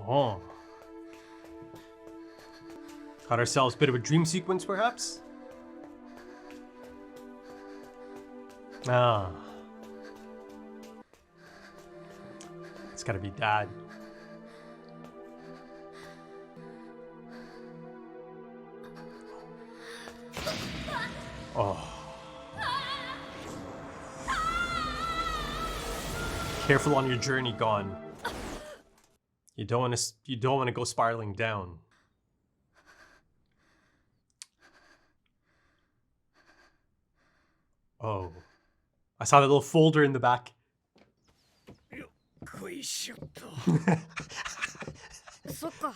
Oh. Got ourselves a bit of a dream sequence, perhaps? Ah. It's gotta be Dad. Oh. Careful on your journey, Gon. You don't want to go spiraling down. Oh. I saw that little folder in the back. そっか、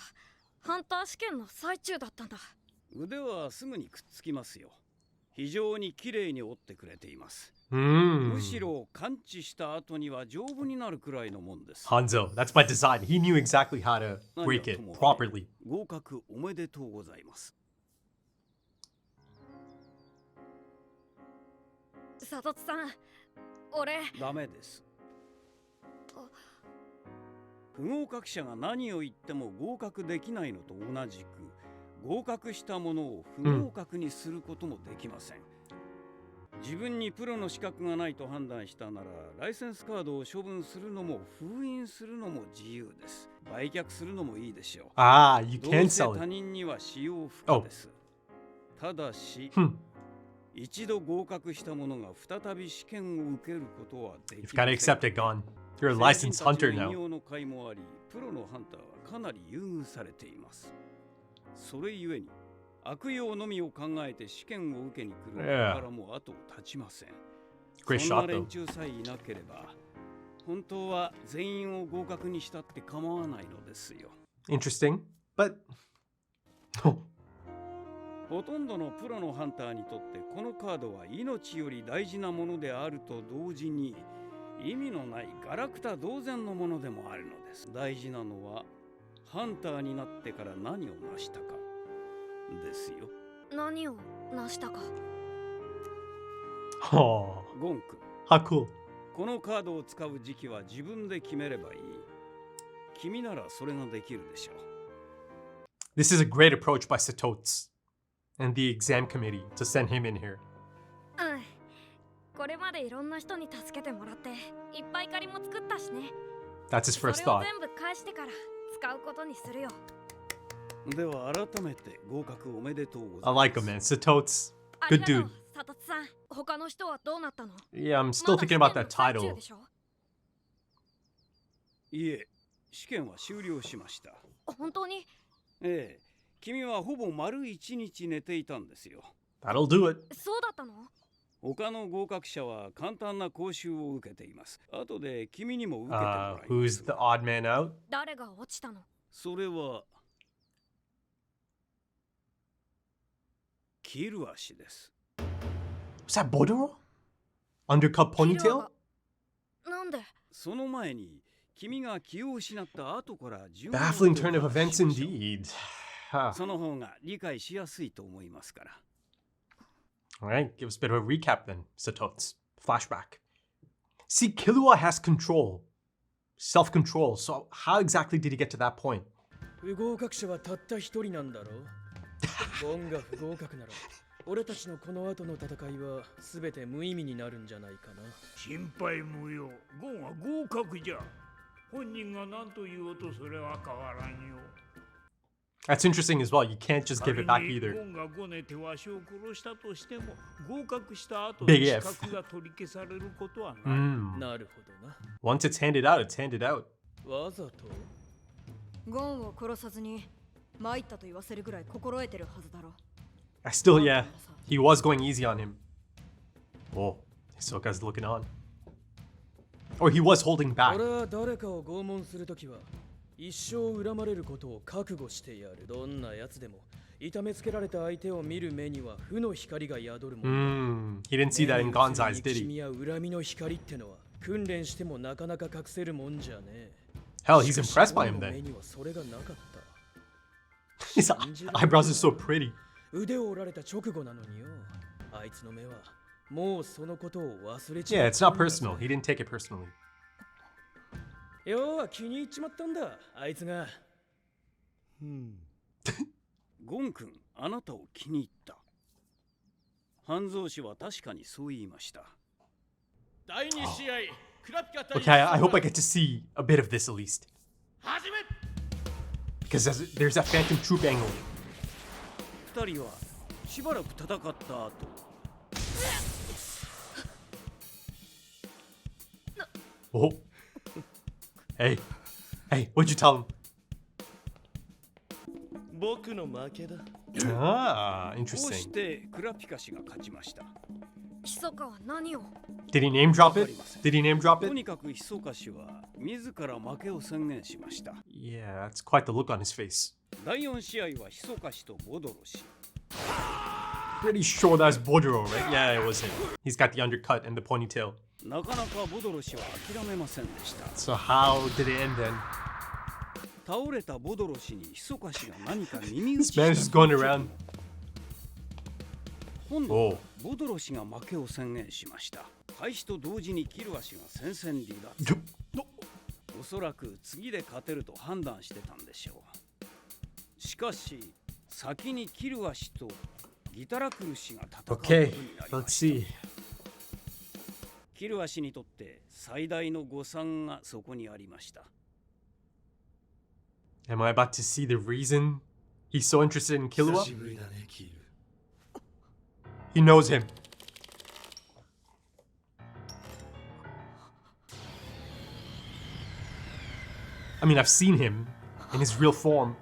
ハンター試験の最中だったんだ。腕はすぐにくっつきますよ。非常に綺麗に折ってくれています。むしろ感知した後には丈夫になるくらいのもんです。Hanzo, that's by design. He knew exactly how to break it properly. 合格おめでとうございます。佐藤さん、俺。ダメです。不合格者が何を言っても合格できないのと同じく、合格したものを不合格にすることもできません。自分にプロの資格がないと判断したなら、ライセンスカードを処分するのも封印するのも自由です。売却するのもいいでしょう。You can sell it. 他人には使用不可です。ただし、一度合格した者が再び試験を受けることはできません。You've got to accept it, Gon. You're a licensed hunter now. の甲斐もあり、プロのハンターはかなり優遇されています。それゆえに、悪用のみを考えて試験を受けに来るからも後を絶ちません。そんな連中さえいなければ、本当は全員を合格にしたって構わないのですよ。Interesting, but ほとんどのプロのハンターにとってこのカードは命より大事なものであると同時に、意味のないガラクタ同然のものでもあるのです。大事なのはハンターになってから何を成したかですよ。何を成したか。ゴン君。How cool. このカードを使う時期は自分で決めればいい。君ならそれができるでしょう。This is a great approach by Satots and the exam committee to send him in here. これまでいろんな人に助けてもらっていっぱい借りも作ったしね。That's his first それを thought. 全部返してから使うことにするよ。では改めて合格おめでとうございます。 I like him, man. Satots, good dude. 佐藤さん、他の人はどうなったの？ Yeah, I'm still thinking about that title. いえ、試験は終了しました。本当に？ええ、君はほぼ丸一日寝ていたんですよ。 That'll do it. そうだったの？他の合格者は簡単な講習を受けています。後で君にも受けてもらいます。Who's the odd man out? 誰が落ちたの？それはキルア氏です。Was that Bodo? Undercut ponytail? なんで？その前に君が気を失った後からBaffling turn of events indeed. その方が理解しやすいと思いますから。Alright, give us a bit of a recap then, Satots. Flashback. See, Kilua has control. Self-control. So how exactly did he get to that point? 不合格者はたった一人なんだろう。ゴンが不合格なら、俺たちのこの後の戦いは全て無意味になるんじゃないかな。心配無用。ゴンは合格じゃ。本人が何と言おうとそれは変わらんよ。That's interesting as well. You can't just give it back either. Big if. Once it's handed out, it's handed out. わざと？ゴンを殺さずに参ったと言わせるぐらい心得てるはずだろ。I still, yeah, he was going easy on him. Oh, Hisoka's looking on. Or he was holding back. 俺は誰かを拷問するときは一生恨まれることを覚悟してやる。どんなやつでも痛めつけられた相手を見る目には負の光が宿るもん。He didn't see that in Gon's eyes, did 憎しみ he? や恨みの光ってのは訓練してもなかなか隠せるもんじゃねえ。 Hell, he's impressed by him 目 then. にはそれがなかった。His eyebrows are so pretty. 腕を折られた直後なのによ。あいつの目はもうそのことを忘れちゃ Yeah, it's not personal. He didn't take it personally. 要は気に入っちまったんだ、あいつが。ゴン君、あなたを気に入った。半蔵氏は確かにそう言いました。第2試合、クラピカ対 Okay, I hope I get to see a bit of this at least. Because there's that Phantom Troop angle. 二人はしばらく戦った後、Oh. Hey. Hey, what'd you tell him? 僕の負けだ。Ah, こうし interesting. てクラピカ氏が勝ちました。密かは何を Did he name drop it? Did he name drop と it? にかく密か氏は自ら負けを宣言しました。 Yeah, that's quite the look on his face. 第4試合は密か氏とボドロ氏。 Pretty sure that's Bodo, right? Yeah, it was him. He's got the undercut and the ponytail. なかなかボドロ氏は諦めませんでした。 So how did it end then? 倒れたボドロ氏に密か氏が何か耳打ち This man's just going around. 今度 Oh. ボドロ氏が負けを宣言しました。開始と同時にキルア氏が戦線離脱。おそらく次で勝てると判断してたんでしょう。しかし先にキルア氏とギタラクル氏が戦うことに Okay, なりま let's した。 see. キルア氏にとって最大の誤算がそこにありました。 Am I about to see the reason he's so interested in Kilua? He knows him. I mean, I've seen him in his real form.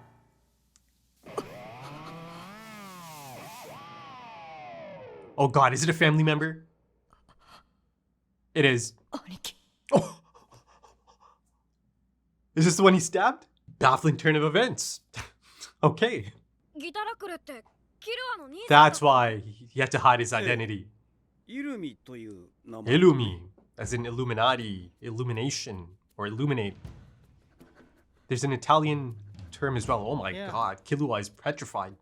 Oh god, is it a family member? It is. 兄貴 Oh. Is this the one he stabbed? Baffling turn of events. Okay. ギタラクルってキルアの兄さん That's why he had to hide his identity. イルミという名前。 Illumi, as in Illuminati, illumination, or illuminate. There's an Italian term as well. Oh my Yeah. god, Kilua is petrified.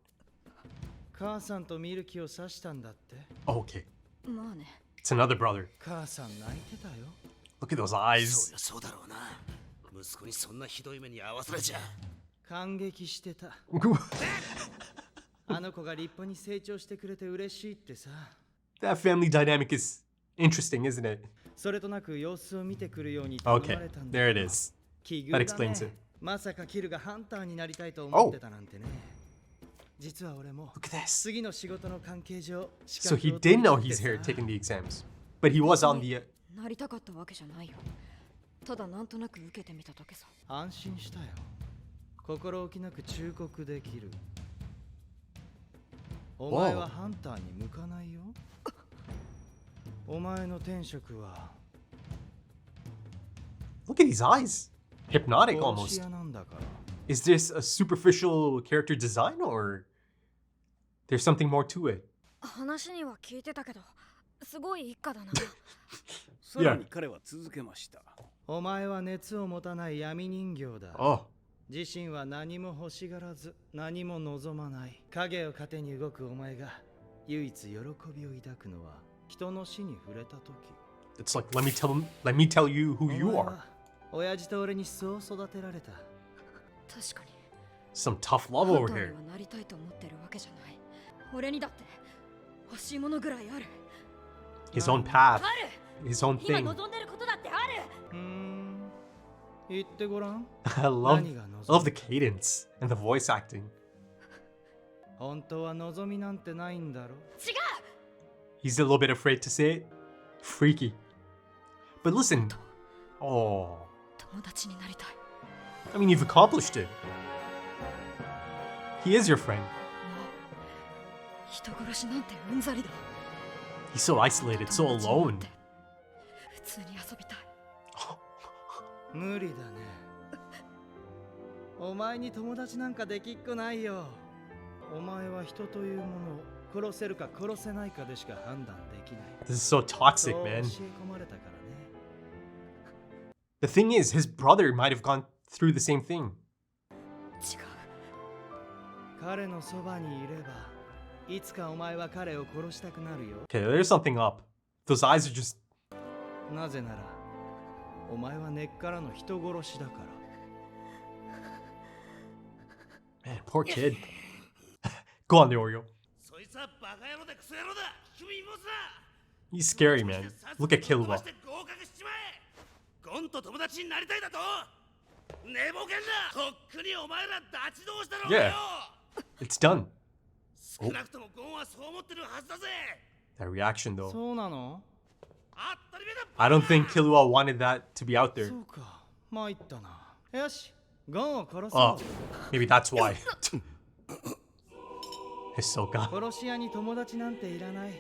母さんとミルキを刺したんだって。 Oh, okay, まあね it's another brother. 母さん泣いてたよ。 Look at those eyes. そうだろうな。息子にそんなひどい目に遭わされちゃ。感激してた。あの子が立派に成長してくれて嬉しいってさ。 That family dynamic is interesting, isn't it? それとなく様子を見てくるように頼ま Okay, れたんだ。 there it is. 奇遇 That だね explains it. まさかキルがハンターになりたいと思ってたなんてね。実は俺も Look at this. 次の仕事の関係上、資 So 格 he を取 did り know に he's 来て here さ taking the exams, but he was on the. なりたかったわけじゃないよただなんとなく受けてみただけさ安心したよ。心置きなく忠告できる。お前はハンターに向かないよ。お前の天職は Look at these eyes. Hypnotic 殺 almost. し屋なんだから。 Is this a superficial character design or there's something more to it? 話には聞いてたけどすごい一家だなさらに彼は続けました。お前は熱を持たない闇人形だ。 Oh, 自身は何も欲しがらず何も望まない影を糧に動くお前が唯一喜びを抱くのは人の死に触れた時。 it's like let me tell you who お you 前 are. は親父と俺にそう育てられた。確かに Some tough love ハン over ター here. にはなりたいと思ってるわけじゃない俺にだって欲しいものぐらいある His own path, ある his own 今 thing. 望んでることだってある言ってごらん。 I love the cadence and the voice acting. 本当は望みなんてないんだろ。違う He's a little bit afraid to say it. Freaky. But listen. Oh, 友達になりたい I mean, you've accomplished it. He is your friend. 人殺しなんてうんざりだ He's so isolated, so 友達になっ alone. て普通に遊びたい無理だね。お前に友達なんかできっこないよ。お前は人というものを殺せるか殺せないかでしか判断できない。 This is so toxic, そう教え man. 込まれたからね。 The thing is, his brother might have gone through the same thing. 違う彼のそばにいればいつかお前は彼を殺したくなるよ。 Okay, there's something up. Those eyes are just. なぜならお前は根っからの人殺しだから。Man, poor kid. Go on there, Oreo. そいつはバカ野郎でクソ野郎だ。君もさ。 He's scary, man. Look at Kilua. 合格しちまえ。ゴンと友達になりたいだと。寝ぼけんな。とっくにお前ら立ち直したろうよ。 Yeah. It's done. 少なくともゴンはそう思ってるはずだぜ。 That reaction, though. そうなの？ 当たり前だ。 I don't think Kilua wanted that to be out there. そうか、参ったな。よし、ゴンを殺 Oh, そう。 maybe that's why. Hisoka. 殺し屋に友達なんていらない。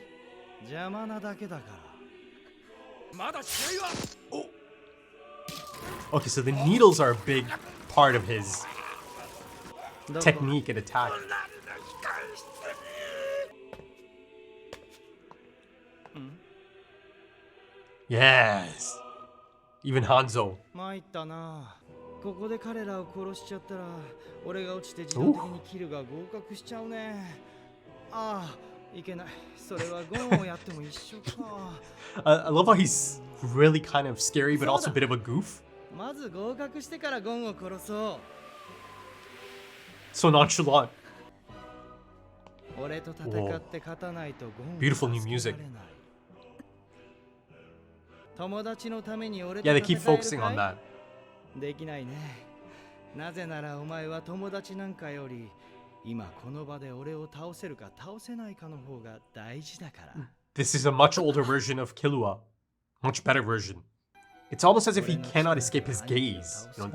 邪魔なだけだから。まだ試合は。 Okay, so the needles are a big part of his どこ？ technique and attack. Yes. Even Hanzo. 参ったな。ここで彼らを殺しちゃったら、俺が落ちて自動的にキルが合格しちゃうね。ああ、いけない。それはゴンをやっても一緒か。I love how he's really kind of scary, but also a bit of a goof. まず合格してからゴンを殺そう。 So nonchalant. 俺と戦って勝たないとゴンを Beautiful new 助け music. られない。友達のために俺と Yeah, 戦 they え keep る focusing か on い？ that. できないね。なぜならお前は友達なんかより今この場で俺を倒せるか倒せないかの方が大事だから。 This is a much older version of Kilua. Much better version. It's almost as if he cannot escape his gaze. You know,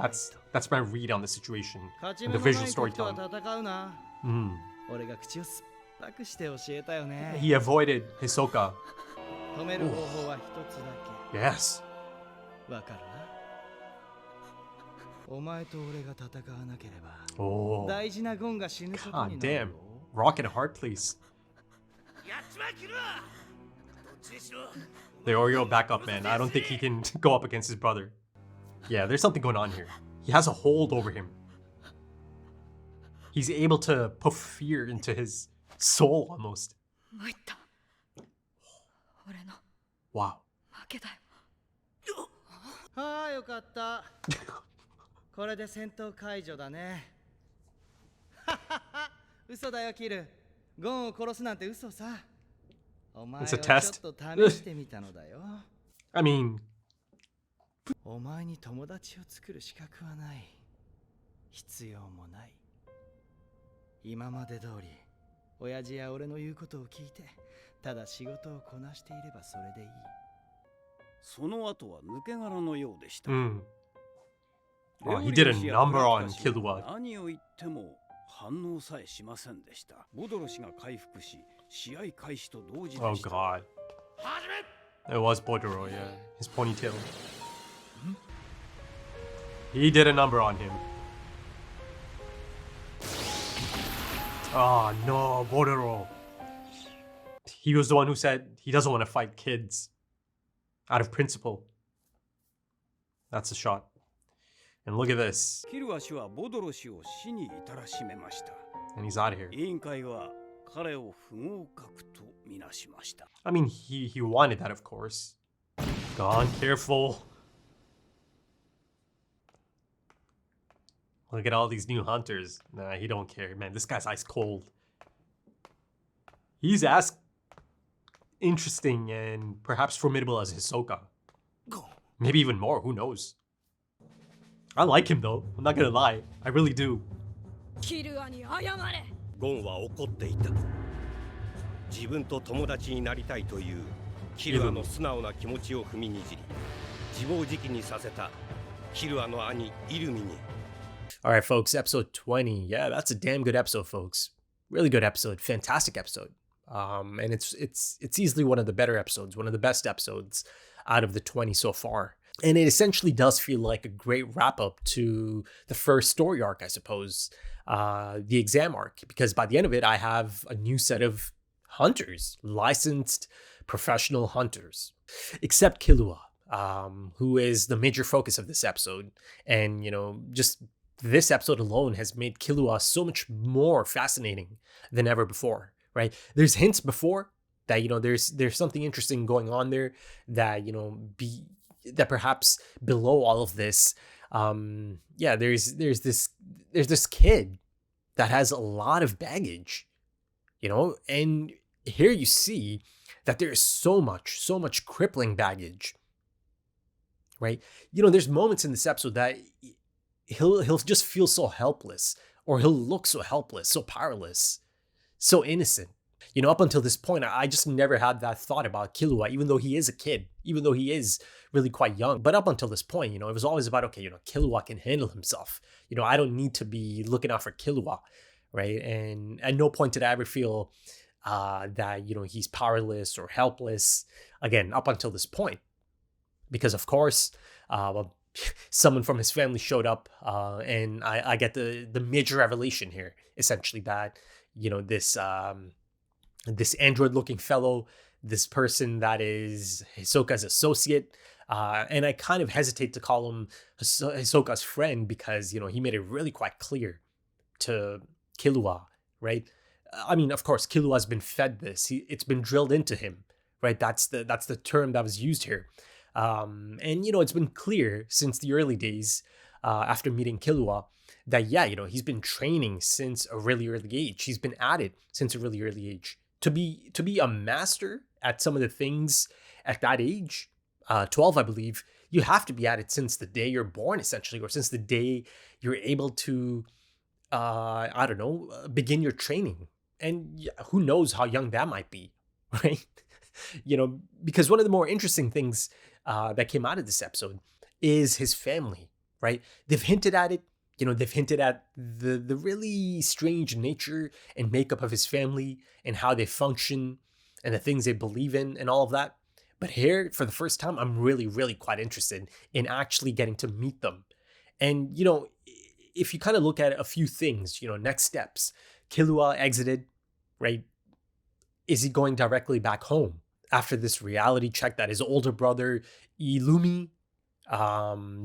that's my read on the situation 勝ち and 目 the もな visual い時とは storytelling. 戦うな。 Mm. 俺が口を酸っぱくして教えたよね。 He avoided Hisoka. 止める方法は一つだ Yes. け。わかるな。お前と俺が戦わなければ Oh. 大事なゴンが死ぬこと God になるよ。 damn. Rock and a heart, please. やっちまえキルア。どっちにしろ。 The Oreo back up, man. I don't think he can go up against his brother. Yeah, there's something going on here. He has a hold over him. He's able to put fear into his soul almost. 参った。俺の Wow. 負けだよ。はあ、よかった。これで戦闘解除だね。ははは、嘘だよキル。ゴンを殺すなんて嘘さ。お前は It's ち a ょ test. っと試してみたのだよ。I mean, お前に友達を作る資格はない。必要もない。今まで通り、親父や俺の言うことを聞いて、ただ仕事をこなしていればそれでいい。その後は抜け殻のようでした。 mm. レオ Oh, リ he did オ a 氏や number クラ on ピカ氏は Kilua. 何を言っても反応さえしませんでした。ボドロ氏が回復し、試合開始と同時 Oh でした。 god. 始め。 It was Bodoro, yeah. His ponytail. He did a number on him. Oh no, Bodoro. He was the one who said he doesn't want to fight kids. Out of principle. That's a shot. And look at this. キルア氏はボドロ氏を死に至らしめました。 And he's out of here. 委員会は彼を不合格とみなしました。 I mean, he wanted that, of course. Gone, careful. Look at all these new hunters. Nah, he don't care, man. This guy's ice cold. He's as interesting and perhaps formidable as Hisoka. Maybe even more, who knows? I like him though, I'm not gonna lie. I really do. キルアに謝れ。ゴンは怒っていた。自分と友達になりたいというキルアの素直な気持ちを踏みにじり、自暴自棄にさせたキルアの兄イルミに。 Alright, folks, episode 20. Yeah, that's a damn good episode, folks. Really good episode, fantastic episode. And it's easily one of the better episodes, one of the best episodes out of the 20 so far. And it essentially does feel like a great wrap up to the first story arc, I suppose, the exam arc, because by the end of it, I have a new set of hunters, licensed professional hunters, except Kilua, who is the major focus of this episode. And, you know, just this episode alone has made Kilua so much more fascinating than ever before, right? There's hints before that, you know, there's something interesting going on there that, you know, that perhaps below all of this, there's this kid that has a lot of baggage, you know? And here you see that there is so much crippling baggage, right? You know, there's moments in this episode that he'll just feel so helpless, or he'll look so helpless, so powerless, so innocent. You know, up until this point, I just never had that thought about Kilua, even though he is a kid, even though he is really quite young. But up until this point, you know, it was always about, okay, you know, Kilua can handle himself. You know, I don't need to be looking out for Kilua, right? And at no point did I ever feel that, you know, he's powerless or helpless, again, up until this point. Because, of course, someone from his family showed up, and I get the major revelation here, essentially, that, you know, this android-looking fellow, this person that is Hisoka's associate, and I kind of hesitate to call him Hisoka's friend because, you know, he made it really quite clear to Kilua, right? I mean, of course, Kilua's been fed this. It's been drilled into him, right? That's the term that was used here. And, you know, it's been clear since the early days, after meeting Kilua, that, yeah, you know, he's been training since a really early age. He's been at it since a really early age. To be a master at some of the things at that age, 12, I believe, you have to be at it since the day you're born, essentially, or since the day you're able to, I don't know, begin your training. And who knows how young that might be, right? You know, because one of the more interesting things that came out of this episode is his family, right? They've hinted at it. You know, they've hinted at the really strange nature and makeup of his family and how they function and the things they believe in and all of that. But here, for the first time, I'm really, really quite interested in actually getting to meet them. And, you know, if you kind of look at a few things, you know, next steps, Kilua exited, right? Is he going directly back home after this reality check that his older brother, Illumi,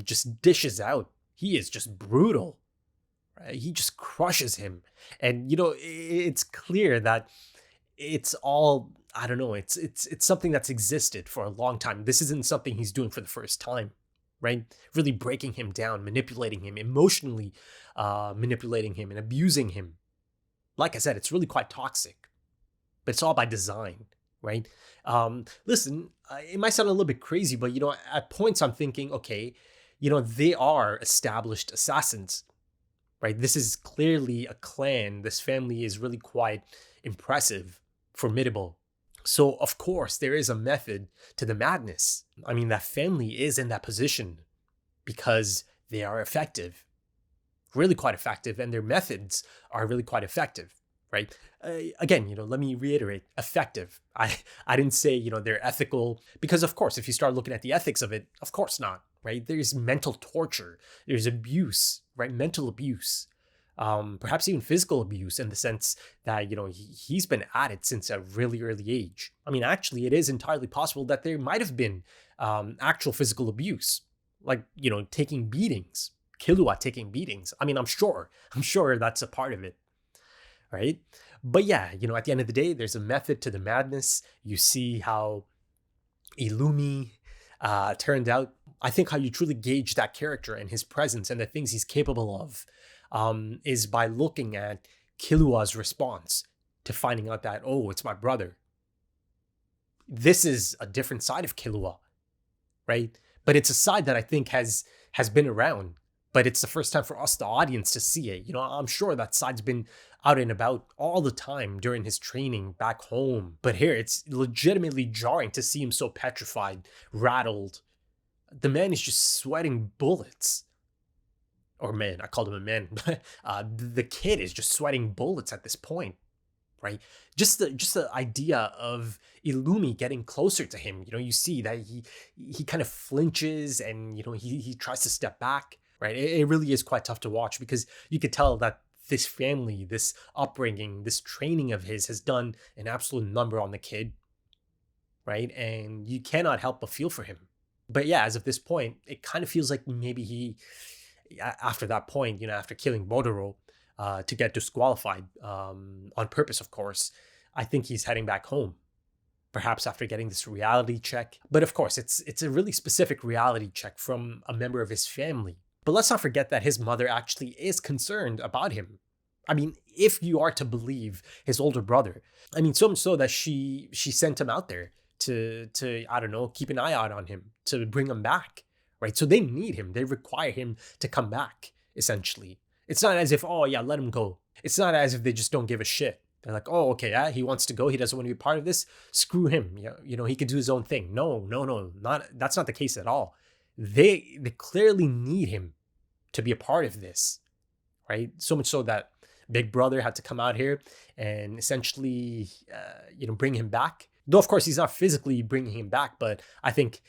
just dishes out? He is just brutal, right? He just crushes him. And, you know, it's clear that it's all, I don't know, it's something that's existed for a long time. This isn't something he's doing for the first time, right? Really breaking him down, manipulating him, emotionally manipulating him and abusing him. Like I said, it's really quite toxic, but it's all by design, right? Listen, it might sound a little bit crazy, but, you know, at points I'm thinking, okay, you know, they are established assassins, right? This is clearly a clan. This family is really quite impressive, formidable. So, of course, there is a method to the madness. I mean, that family is in that position because they are effective, really quite effective, and their methods are really quite effective, right? Again, you know, let me reiterate, effective. I didn't say, you know, they're ethical, because, of course, if you start looking at the ethics of it, of course not. Right? There's mental torture. There's abuse, right? Mental abuse, perhaps even physical abuse, in the sense that, you know, he's been at it since a really early age. I mean, actually, it is entirely possible that there might have been actual physical abuse, like, you know, taking beatings, Kilua taking beatings. I mean, I'm sure that's a part of it, right? But yeah, you know, at the end of the day, there's a method to the madness. You see how Illumi turned out. I think how you truly gauge that character and his presence and the things he's capable of is by looking at Kilua's response to finding out that, oh, it's my brother. This is a different side of Kilua, right? But it's a side that I think has been around, but it's the first time for us, the audience, to see it. You know, I'm sure that side's been out and about all the time during his training back home. But here, it's legitimately jarring to see him so petrified, rattled. The man is just sweating bullets. Or man, I called him a man. The kid is just sweating bullets at this point, right? Just the idea of Illumi getting closer to him. You know, you see that he kind of flinches and, you know, he tries to step back, right? It really is quite tough to watch because you could tell that this family, this upbringing, this training of his has done an absolute number on the kid, right? And you cannot help but feel for him. But yeah, as of this point, it kind of feels like maybe he, after that point, you know, after killing Bodo to get disqualified, on purpose, of course, I think he's heading back home. Perhaps after getting this reality check. But of course, it's a really specific reality check from a member of his family. But let's not forget that his mother actually is concerned about him. I mean, if you are to believe his older brother, I mean, so much so that she sent him out there to I don't know, keep an eye out on him, to bring him back, right? So they need him. They require him to come back, essentially. It's not as if, oh yeah, let him go. It's not as if they just don't give a shit. They're like, oh, okay, yeah, he wants to go. He doesn't want to be part of this. Screw him. You know, he can do his own thing. No, that's not the case at all. They clearly need him to be a part of this, right? So much so that Big Brother had to come out here and essentially, bring him back. Though, of course, he's not physically bringing him back, but I think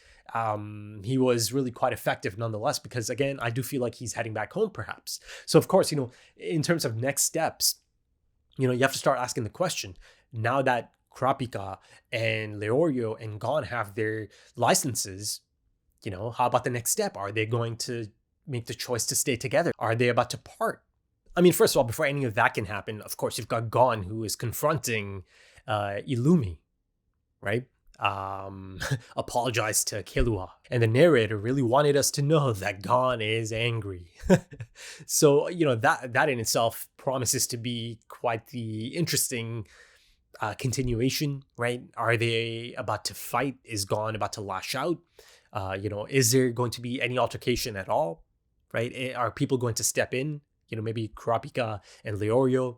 he was really quite effective nonetheless, because, again, I do feel like he's heading back home, perhaps. So, of course, in terms of next steps, you have to start asking the question, now that Kurapika and Leorio and Gon have their licenses, how about the next step? Are they going to make the choice to stay together? Are they about to part? I mean, first of all, before any of that can happen, of course, you've got Gon, who is confronting Illumi, right? Apologize to Kilua. And the narrator really wanted us to know that Gon is angry. So, that in itself promises to be quite the interesting continuation, right? Are they about to fight? Is Gon about to lash out? Is there going to be any altercation at all, right? Are people going to step in? Maybe Kurapika and Leorio.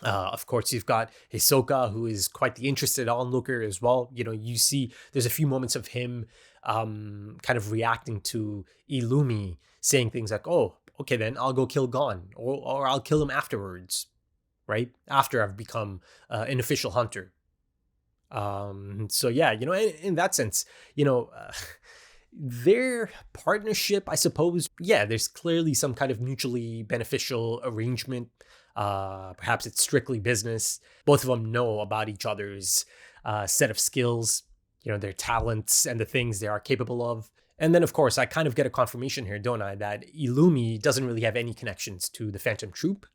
Of course, you've got Hisoka, who is quite the interested onlooker as well. You see there's a few moments of him kind of reacting to Illumi, saying things like, oh, okay, then I'll go kill Gon, or I'll kill him afterwards, right? After I've become an official hunter. So yeah, in that sense, their partnership, I suppose, yeah, there's clearly some kind of mutually beneficial arrangement. Perhaps it's strictly business. Both of them know about each other's set of skills, their talents and the things they are capable of. And then, of course, I kind of get a confirmation here, don't I, that Illumi doesn't really have any connections to the Phantom Troop.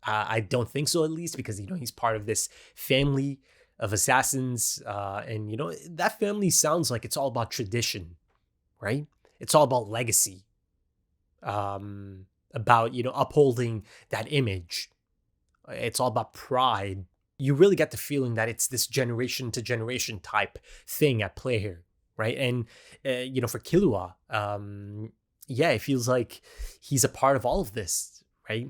I don't think so, at least, because, he's part of this family of assassins. And, that family sounds like it's all about tradition, right? It's all about legacy, about, upholding that image. It's all about pride. You really get the feeling that it's this generation to generation type thing at play here, right? And, for Kilua, it feels like he's a part of all of this, right?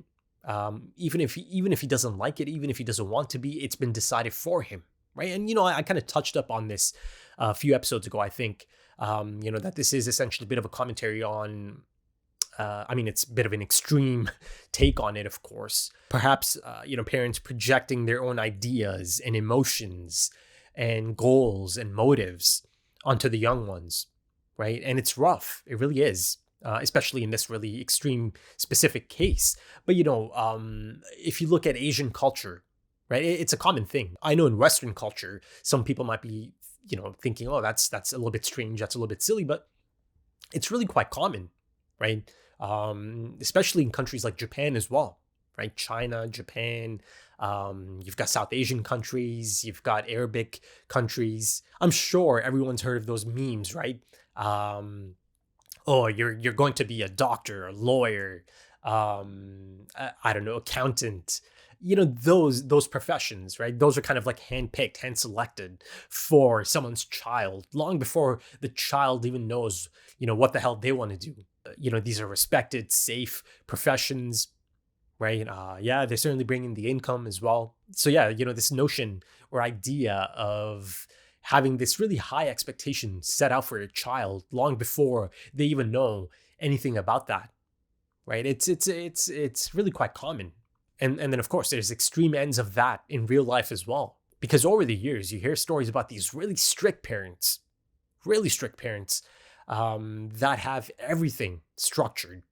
Even if he doesn't like it, even if he doesn't want to be, it's been decided for him, right? And, I kind of touched up on this a few episodes ago, I think, that this is essentially a bit of a commentary on, it's a bit of an extreme take on it, of course. Perhaps, parents projecting their own ideas and emotions and goals and motives onto the young ones, right? And it's rough. It really is, especially in this really extreme specific case. But, if you look at Asian culture, right, it's a common thing. I know in Western culture, some people might be, thinking, oh, that's a little bit strange, that's a little bit silly, but it's really quite common, right? Especially in countries like Japan as well, right? China, Japan, you've got South Asian countries, you've got Arabic countries. I'm sure everyone's heard of those memes, right? Oh, you're going to be a doctor, a lawyer, I don't know, accountant. Those professions, right? Those are kind of like handpicked, hand selected for someone's child long before the child even knows, what the hell they want to do. These are respected, safe professions, right? They're certainly bringing the income as well. So yeah, this notion or idea of having this really high expectation set out for a child long before they even know anything about that, right? It's really quite common. And then, of course, there's extreme ends of that in real life as well. Because over the years, you hear stories about these really strict parents that have everything structured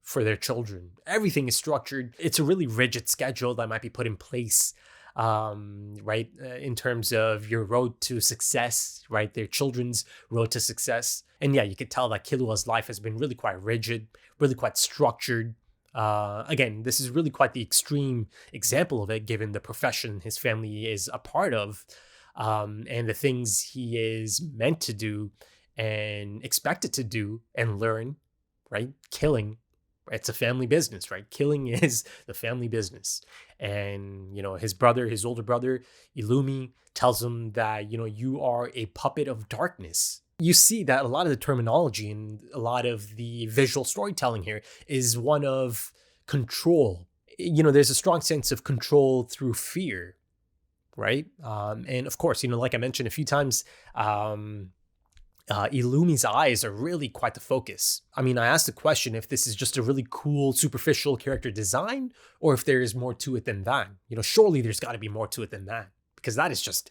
for their children. Everything is structured. It's a really rigid schedule that might be put in place, right, in terms of your road to success, right, their children's road to success. And yeah, you could tell that Kilua's life has been really quite rigid, really quite structured. Again, this is really quite the extreme example of it, given the profession his family is a part of, and the things he is meant to do and expected to do and learn, right? Killing, It's a family business, right? Killing is the family business. And, his brother, his older brother, Illumi, tells him that, you are a puppet of darkness. You see that a lot of the terminology and a lot of the visual storytelling here is one of control. There's a strong sense of control through fear, right? And of course, like I mentioned a few times, Illumi's eyes are really quite the focus. I mean, I asked the question if this is just a really cool, superficial character design, or if there is more to it than that. Surely there's got to be more to it than that, because that is just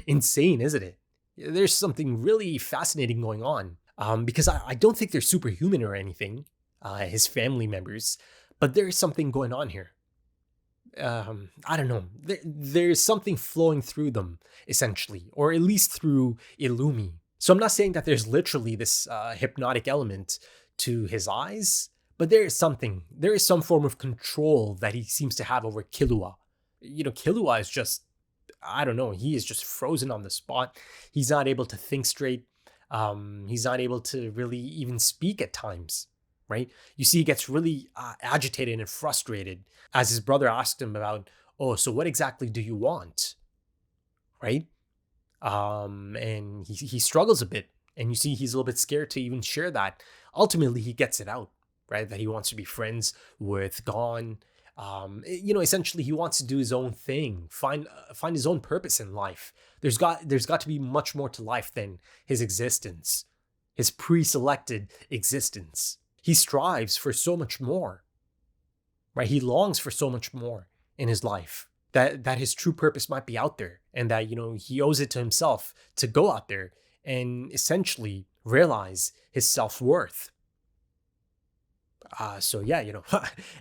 insane, isn't it? There's something really fascinating going on. Because I don't think they're superhuman or anything, his family members, but there is something going on here. I don't know. There's something flowing through them, essentially, or at least through Illumi. So I'm not saying that there's literally this hypnotic element to his eyes, but there is some form of control that he seems to have over Kilua. Kilua is just, I don't know, he is just frozen on the spot. He's not able to think straight. He's not able to really even speak at times, right? You see, he gets really agitated and frustrated as his brother asked him about, so what exactly do you want, right? And he struggles a bit, and you see he's a little bit scared to even share that. Ultimately, he gets it out, right? That he wants to be friends with Gon. Essentially, he wants to do his own thing, find his own purpose in life. There's got to be much more to life than his existence, his pre-selected existence. He strives for so much more, right? He longs for so much more in his life. That his true purpose might be out there, and that, he owes it to himself to go out there and essentially realize his self-worth. So yeah,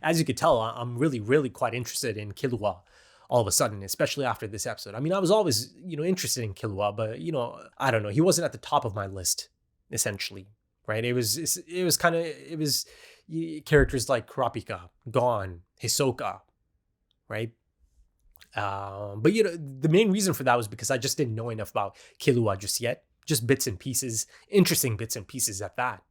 as you could tell, I'm really, really quite interested in Kilua all of a sudden, especially after this episode. I mean, I was always, interested in Kilua, but, I don't know, he wasn't at the top of my list, essentially, right? It was characters like Kurapika, Gon, Hisoka, right? But the main reason for that was because I just didn't know enough about Kilua just yet. Just bits and pieces, interesting bits and pieces at that,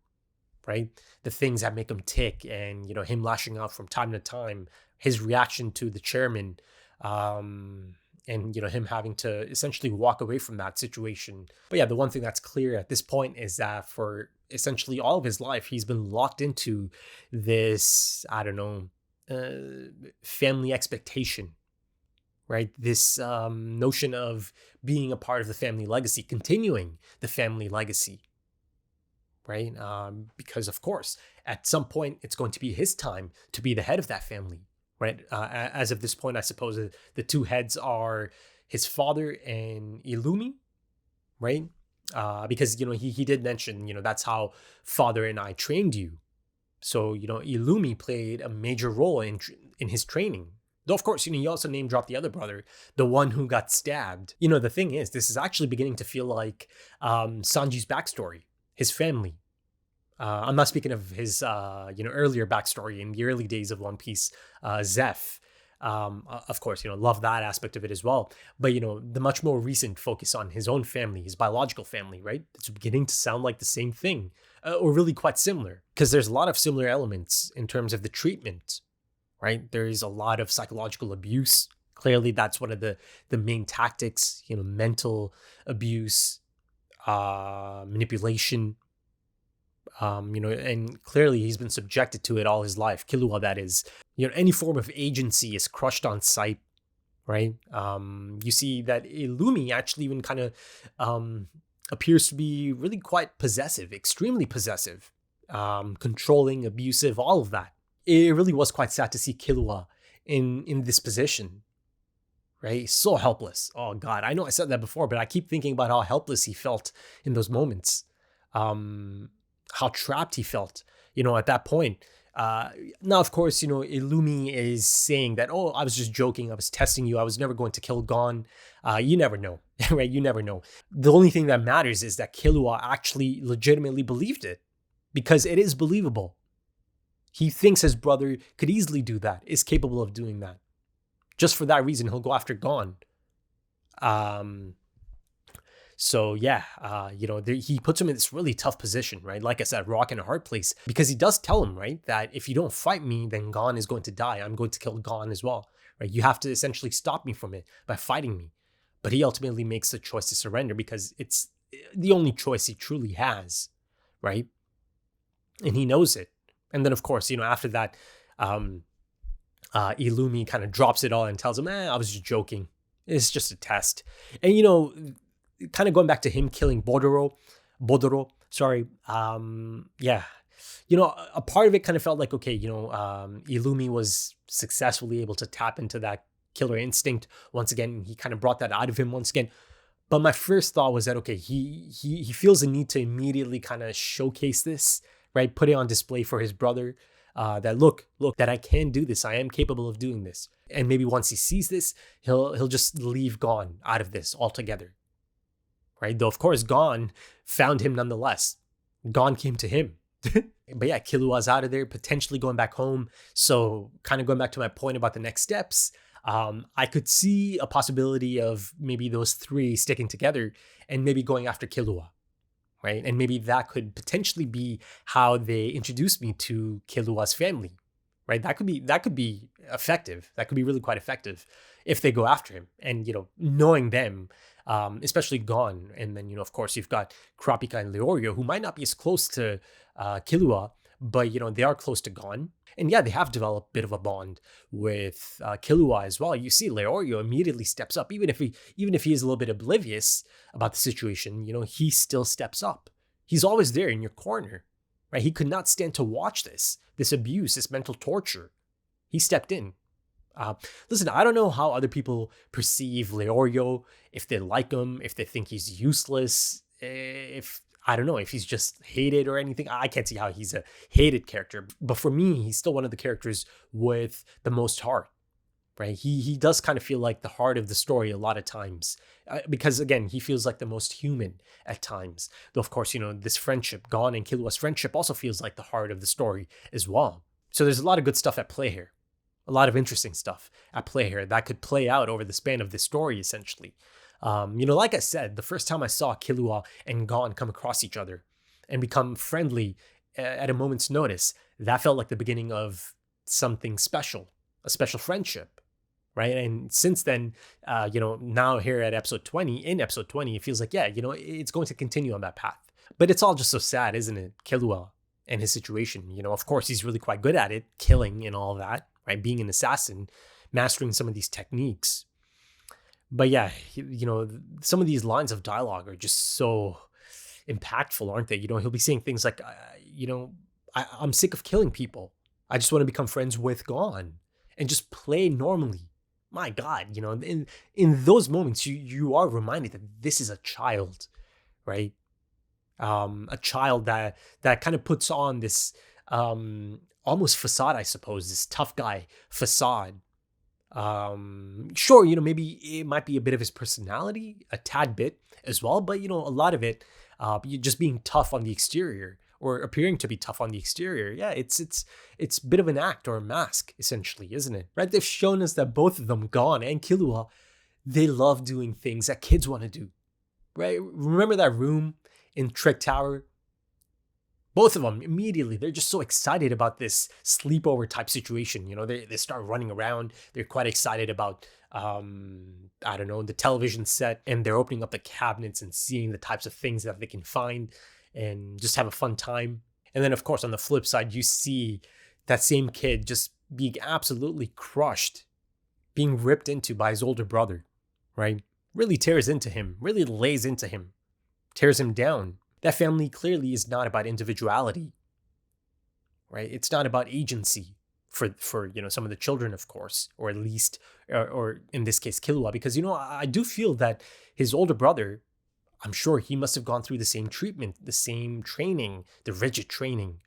right? The things that make him tick, and him lashing out from time to time, his reaction to the chairman, and him having to essentially walk away from that situation. But yeah, the one thing that's clear at this point is that for essentially all of his life, he's been locked into this, I don't know, family expectation. Right? This notion of being a part of the family legacy, continuing the family legacy, right? Because, of course, at some point, it's going to be his time to be the head of that family, right? As of this point, I suppose the two heads are his father and Illumi, right? Because, he did mention, that's how father and I trained you. So, Illumi played a major role in his training. Though, of course, he also name dropped the other brother, the one who got stabbed. The thing is, this is actually beginning to feel like Sanji's backstory, his family. I'm not speaking of his, earlier backstory in the early days of One Piece, Zeph. Of course, love that aspect of it as well. But, the much more recent focus on his own family, his biological family, right? It's beginning to sound like the same thing, or really quite similar. Because there's a lot of similar elements in terms of the treatment, right? There is a lot of psychological abuse. Clearly, that's one of the main tactics, mental abuse, manipulation, and clearly he's been subjected to it all his life. Kilua, that is. Any form of agency is crushed on sight, right? You see that Illumi actually even kind of appears to be really quite possessive, extremely possessive, controlling, abusive, all of that. It really was quite sad to see Kilua in this position, right? He's so helpless. Oh God, I know I said that before, but I keep thinking about how helpless he felt in those moments. How trapped he felt, at that point. Now, of course, Illumi is saying that, I was just joking. I was testing you. I was never going to kill Gon. You never know, right? You never know. The only thing that matters is that Kilua actually legitimately believed it, because it is believable. He thinks his brother could easily do that, is capable of doing that. Just for that reason, he'll go after Gon. So yeah, he puts him in this really tough position, right? Like I said, rock and a hard place, because he does tell him, right, that if you don't fight me, then Gon is going to die. I'm going to kill Gon as well, right? You have to essentially stop me from it by fighting me. But he ultimately makes the choice to surrender because it's the only choice he truly has, right? And he knows it. And then, of course, after that, Illumi kind of drops it all and tells him, I was just joking. It's just a test. And, kind of going back to him killing Bodoro, sorry. Yeah. A part of it kind of felt like, okay, Illumi was successfully able to tap into that killer instinct once again. He kind of brought that out of him once again. But my first thought was that, okay, he feels the need to immediately kind of showcase this, right? Put it on display for his brother. That look, that I can do this. I am capable of doing this. And maybe once he sees this, he'll just leave Gon out of this altogether, right? Though of course Gon found him nonetheless. Gon came to him. But yeah, Kilua's out of there, potentially going back home. So kind of going back to my point about the next steps, I could see a possibility of maybe those three sticking together and maybe going after Kilua. Right? And maybe that could potentially be how they introduce me to Kilua's family, right? That could be effective. That could be really quite effective if they go after him. And, knowing them, especially Gon. And then, of course, you've got Kurapika and Leorio, who might not be as close to Kilua, but, they are close to Gon. And yeah, they have developed a bit of a bond with Kilua as well. You see Leorio immediately steps up, even if he is a little bit oblivious about the situation, he still steps up. He's always there in your corner, right? He could not stand to watch this abuse, this mental torture. He stepped in. Listen, I don't know how other people perceive Leorio, if they like him, if they think he's useless, I don't know if he's just hated or anything. I can't see how he's a hated character. But for me, he's still one of the characters with the most heart, right? He does kind of feel like the heart of the story a lot of times. Because again, he feels like the most human at times. Though of course, this friendship, Gon and Kilua's friendship also feels like the heart of the story as well. So there's a lot of good stuff at play here. A lot of interesting stuff at play here that could play out over the span of this story, essentially. Like I said, the first time I saw Kilua and Gon come across each other and become friendly at a moment's notice, that felt like the beginning of something special, a special friendship, right? And since then, now here at episode 20, it feels like, yeah, it's going to continue on that path. But it's all just so sad, isn't it? Kilua and his situation, of course, he's really quite good at it, killing and all that, right? Being an assassin, mastering some of these techniques. But yeah, some of these lines of dialogue are just so impactful, aren't they? He'll be saying things like, I'm sick of killing people. I just want to become friends with Gon and just play normally. My God, in those moments, you are reminded that this is a child, right? A child that kind of puts on this almost facade, I suppose, this tough guy facade. Sure, maybe it might be a bit of his personality, a tad bit as well, but a lot of it, just being tough on the exterior or appearing to be tough on the exterior. Yeah, it's a bit of an act or a mask, essentially, isn't it? Right? They've shown us that both of them, Gon and Kilua, they love doing things that kids want to do. Right? Remember that room in Trick Tower? Both of them immediately, they're just so excited about this sleepover type situation. They start running around. They're quite excited about, the television set, and they're opening up the cabinets and seeing the types of things that they can find and just have a fun time. And then, of course, on the flip side, you see that same kid just being absolutely crushed, being ripped into by his older brother, right? Really tears into him, really lays into him, tears him down. That family clearly is not about individuality, right? It's not about agency for some of the children, of course, or at least, or in this case, Kilua, because, I do feel that his older brother, I'm sure he must have gone through the same treatment, the same training, the rigid training,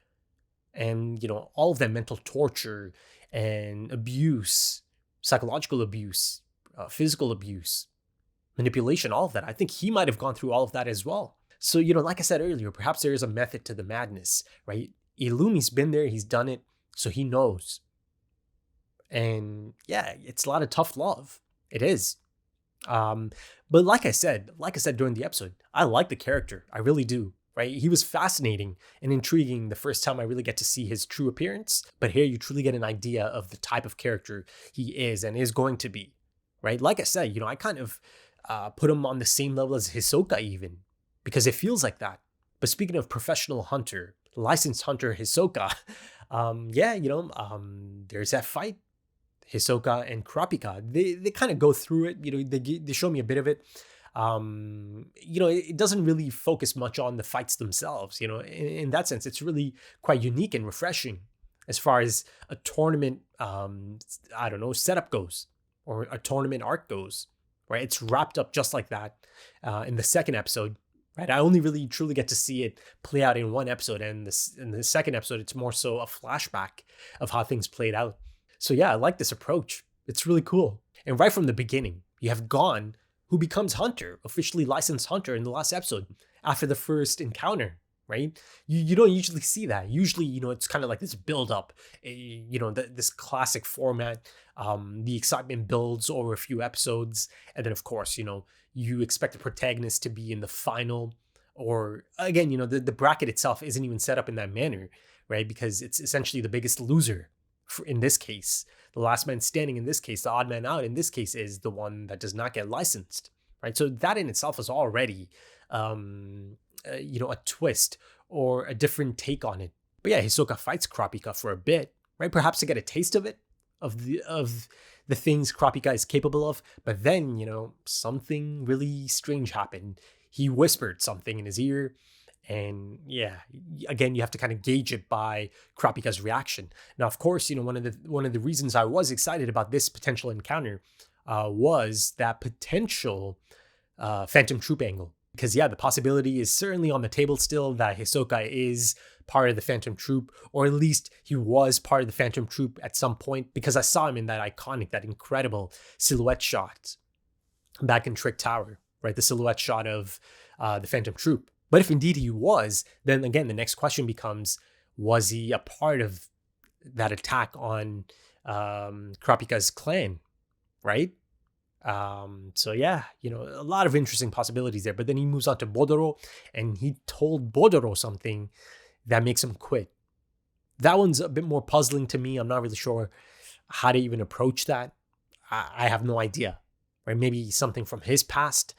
and, all of that mental torture and abuse, psychological abuse, physical abuse, manipulation, all of that. I think he might have gone through all of that as well. So, like I said earlier, perhaps there is a method to the madness, right? Illumi's been there, he's done it, so he knows. And yeah, it's a lot of tough love. It is. But like I said during the episode, I like the character. I really do. Right? He was fascinating and intriguing the first time I really get to see his true appearance. But here you truly get an idea of the type of character he is and is going to be. Right? Like I said, I kind of put him on the same level as Hisoka even, because it feels like that. But speaking of professional hunter, licensed hunter Hisoka, there's that fight. Hisoka and Kurapika, they kind of go through it. They show me a bit of it. It doesn't really focus much on the fights themselves. In that sense, it's really quite unique and refreshing as far as a tournament, setup goes, or a tournament arc goes, right? It's wrapped up just like that in the second episode, right? I only really truly get to see it play out in one episode, and in the second episode, it's more so a flashback of how things played out. So yeah, I like this approach. It's really cool. And right from the beginning, you have Gon, who becomes Hunter, officially licensed Hunter in the last episode after the first encounter, right? You don't usually see that. Usually, it's kind of like this build up, this classic format. The excitement builds over a few episodes. And then, of course, you expect the protagonist to be in the final, or again, the bracket itself isn't even set up in that manner, right? Because it's essentially the biggest loser. In this case, the last man standing in this case, the odd man out in this case, is the one that does not get licensed, right? So that in itself is already, a twist or a different take on it. But yeah, Hisoka fights Kurapika for a bit, right? Perhaps to get a taste of it, of the things Kurapika is capable of. But then, something really strange happened. He whispered something in his ear. And yeah, again, you have to kind of gauge it by Kurapika's reaction. Now, of course, one of the reasons I was excited about this potential encounter was that potential Phantom Troop angle. Because yeah, the possibility is certainly on the table still that Hisoka is part of the Phantom Troop, or at least he was part of the Phantom Troop at some point, because I saw him in that incredible silhouette shot back in Trick Tower, right? The silhouette shot of the Phantom Troop. But if indeed he was, then again, the next question becomes, was he a part of that attack on Kurapika's clan, right? So yeah, a lot of interesting possibilities there. But then he moves on to Bodo, and he told Bodo something that makes him quit. That one's a bit more puzzling to me. I'm not really sure how to even approach that. I have no idea, right? Maybe something from his past.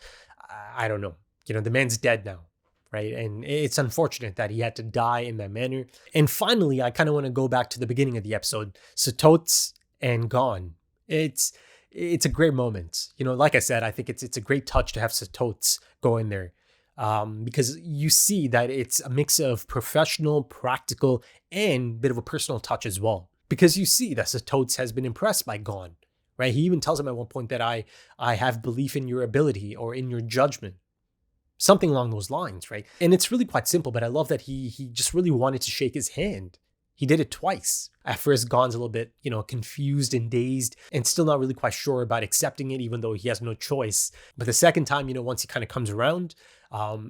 I don't know. The man's dead now. Right. And it's unfortunate that he had to die in that manner. And finally, I kind of want to go back to the beginning of the episode. Satots and Gon. It's a great moment. Like I said, I think it's a great touch to have Satots go in there. Because you see that it's a mix of professional, practical, and a bit of a personal touch as well. Because you see that Satots has been impressed by Gon. Right. He even tells him at one point that I have belief in your ability or in your judgment. Something along those lines, right? And it's really quite simple, but I love that he just really wanted to shake his hand. He did it twice. At first, Gon's a little bit, confused and dazed and still not really quite sure about accepting it, even though he has no choice. But the second time, once he kind of comes around,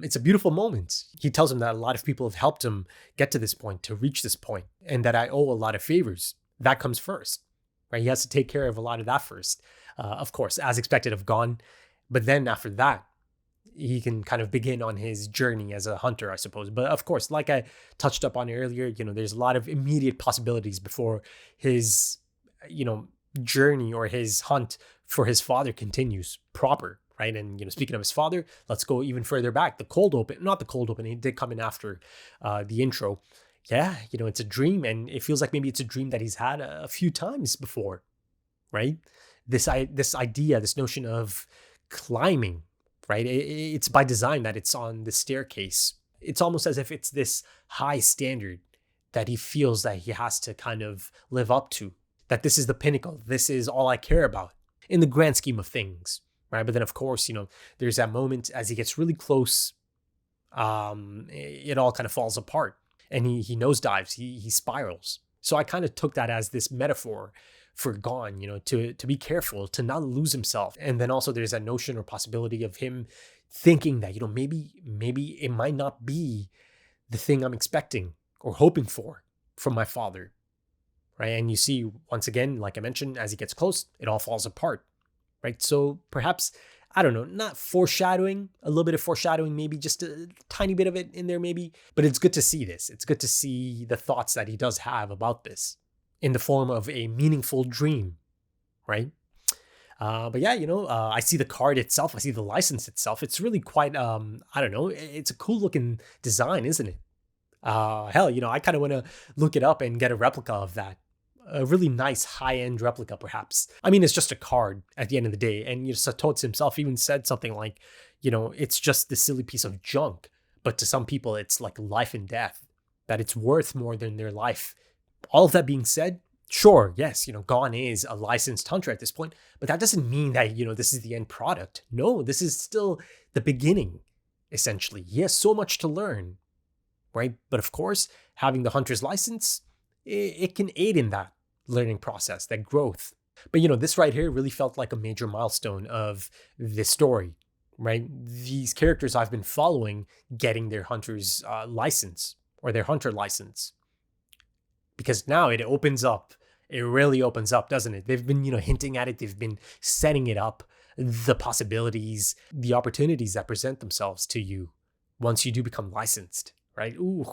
it's a beautiful moment. He tells him that a lot of people have helped him get to this point, to reach this point, and that I owe a lot of favors. That comes first, right? He has to take care of a lot of that first, of course, as expected of Gon. But then after that, he can kind of begin on his journey as a hunter, I suppose. But of course, like I touched up on earlier, there's a lot of immediate possibilities before his, journey or his hunt for his father continues proper, right? And, speaking of his father, let's go even further back. Not the cold open, it did come in after the intro. Yeah, it's a dream, and it feels like maybe it's a dream that he's had a few times before, right? This idea, this notion of climbing, right? It's by design that it's on the staircase. It's almost as if it's this high standard that he feels that he has to kind of live up to, that this is the pinnacle. This is all I care about in the grand scheme of things, right? But then, of course, there's that moment as he gets really close, it all kind of falls apart and he nosedives, he spirals. So I kind of took that as this metaphor for Gon, to be careful, to not lose himself. And then also there's that notion or possibility of him thinking that, maybe it might not be the thing I'm expecting or hoping for from my father, right? And you see, once again, like I mentioned, as he gets close, it all falls apart, right? So perhaps I don't know, not foreshadowing, a little bit of foreshadowing, maybe just a tiny bit of it in there, maybe. But it's good to see this. It's good to see the thoughts that he does have about this in the form of a meaningful dream, right? But yeah, I see the card itself. I see the license itself. It's really quite, I don't know, it's a cool looking design, isn't it? Hell, I kind of want to look it up and get a replica of that. A really nice high-end replica, perhaps. I mean, it's just a card at the end of the day. And Satoshi himself even said something like, it's just this silly piece of junk. But to some people, it's like life and death, that it's worth more than their life. All of that being said, sure, yes, Gon is a licensed hunter at this point, but that doesn't mean that, this is the end product. No, this is still the beginning, essentially. He has so much to learn, right? But of course, having the hunter's license, it can aid in that learning process, that growth. But this right here really felt like a major milestone of this story, right? These characters I've been following getting their hunter's license or their hunter license. Because now it opens up. It really opens up, doesn't it? They've been, hinting at it. They've been setting it up, the possibilities, the opportunities that present themselves to you once you do become licensed. Right? Ooh,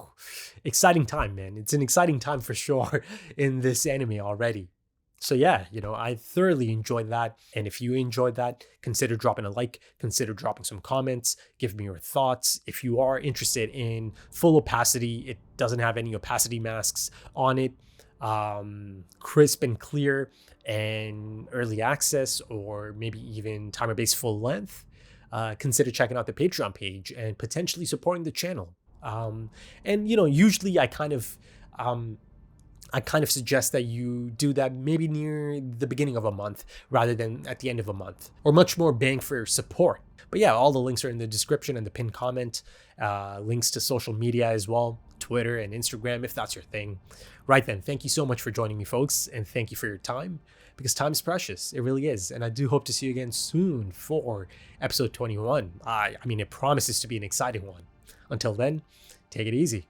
exciting time, man. It's an exciting time for sure in this anime already. So yeah, I thoroughly enjoyed that. And if you enjoyed that, consider dropping a like, consider dropping some comments, give me your thoughts. If you are interested in full opacity, it doesn't have any opacity masks on it, crisp and clear and early access, or maybe even timer-based full length, consider checking out the Patreon page and potentially supporting the channel. And usually I kind of suggest that you do that maybe near the beginning of a month rather than at the end of a month, or much more bang for support. But yeah, all the links are in the description and the pinned comment, links to social media as well, Twitter and Instagram, if that's your thing. Right then, thank you so much for joining me, folks, and thank you for your time, because time is precious. It really is. And I do hope to see you again soon for episode 21. I mean, it promises to be an exciting one. Until then, take it easy.